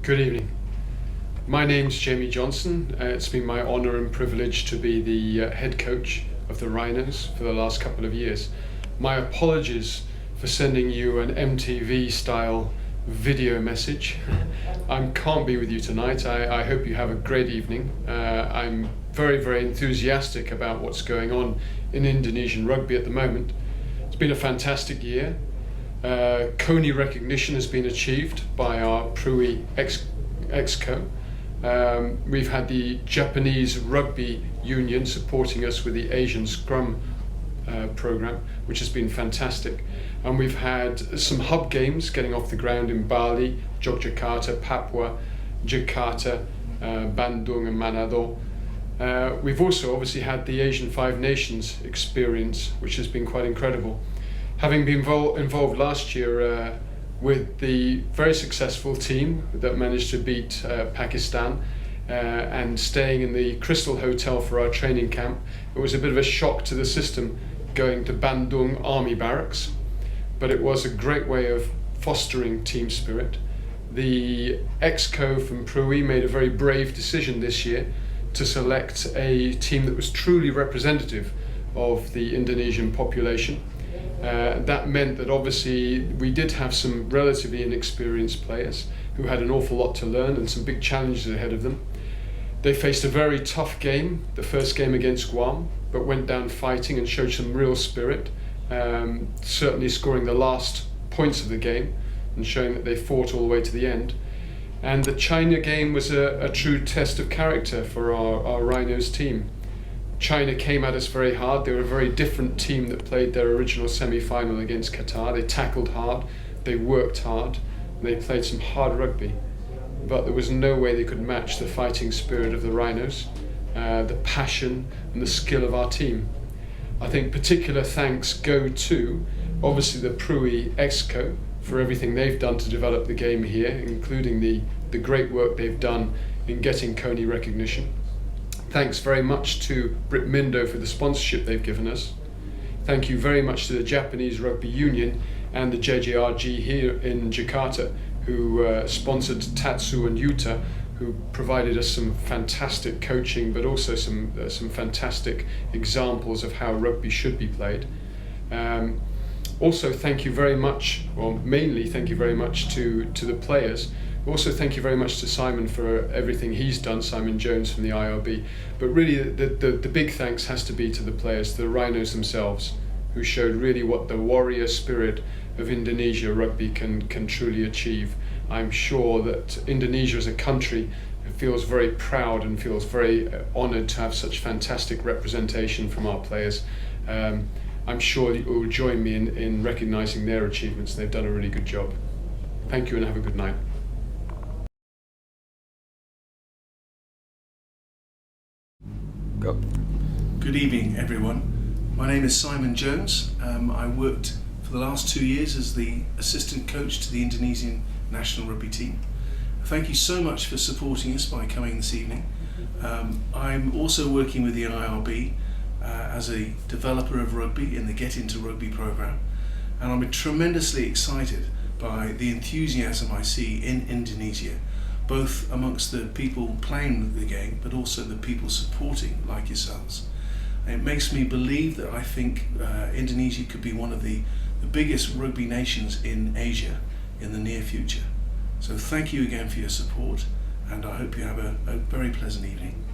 Good evening. My name's Jamie Johnston. It's been my honour and privilege to be the head coach of the Rhinos for the last couple of years. My apologies for sending you an MTV style video message. I can't be with you tonight. I hope you have a great evening. I'm very enthusiastic about what's going on in Indonesian rugby at the moment. It's been a fantastic year. CONI recognition has been achieved by our PRUI Exco. We've had the Japanese Rugby Union supporting us with the Asian Scrum program, which has been fantastic. And we've had some hub games getting off the ground in Bali, Yogyakarta, Papua, Jakarta, Bandung and Manado. We've also obviously had the Asian Five Nations experience, which has been quite incredible. Having been involved last year with the very successful team that managed to beat Pakistan and staying in the Crystal Hotel for our training camp, it was a bit of a shock to the system going to Bandung Army Barracks, but it was a great way of fostering team spirit. The Exco from PRUI made a very brave decision this year to select a team that was truly representative of the Indonesian population. That meant that obviously we did have some relatively inexperienced players who had an awful lot to learn and some big challenges ahead of them. They faced a very tough game, the first game against Guam, but went down fighting and showed some real spirit, certainly scoring the last points of the game and showing that they fought all the way to the end. And the China game was a true test of character for our Rhinos team. China came at us very hard. They were a very different team that played their original semi-final against Qatar. They tackled hard, they worked hard, and they played some hard rugby. But there was no way they could match the fighting spirit of the Rhinos, the passion and the skill of our team. I think particular thanks go to, obviously, the PRUI Exco for everything they've done to develop the game here, including the great work they've done in getting CONI recognition. Thanks very much to Britcham for the sponsorship they've given us. Thank you very much to the Japanese Rugby Union and the JJRG here in Jakarta, who sponsored Tatsu and Yuta, who provided us some fantastic coaching, but also some fantastic examples of how rugby should be played. Also, thank you very much, or mainly thank you very much to the players. Also, thank you very much to Simon for everything he's done, Simon Jones from the IRB. But really, the big thanks has to be to the players, the Rhinos themselves, who showed really what the warrior spirit of Indonesia rugby can truly achieve. I'm sure that Indonesia as a country feels very proud and feels very honoured to have such fantastic representation from our players. I'm sure you will join me in recognising their achievements. They've done a really good job. Thank you and have a good night. Go. Good evening, everyone. My name is Simon Jones. I worked for the last 2 years as the assistant coach to the Indonesian national rugby team. Thank you so much for supporting us by coming this evening. I'm also working with the IRB as a developer of rugby in the Get Into Rugby program, and I'm tremendously excited by the enthusiasm I see in Indonesia, both amongst the people playing the game, but also the people supporting, like yourselves. And it makes me believe that I think Indonesia could be one of the biggest rugby nations in Asia in the near future. So thank you again for your support, and I hope you have a very pleasant evening.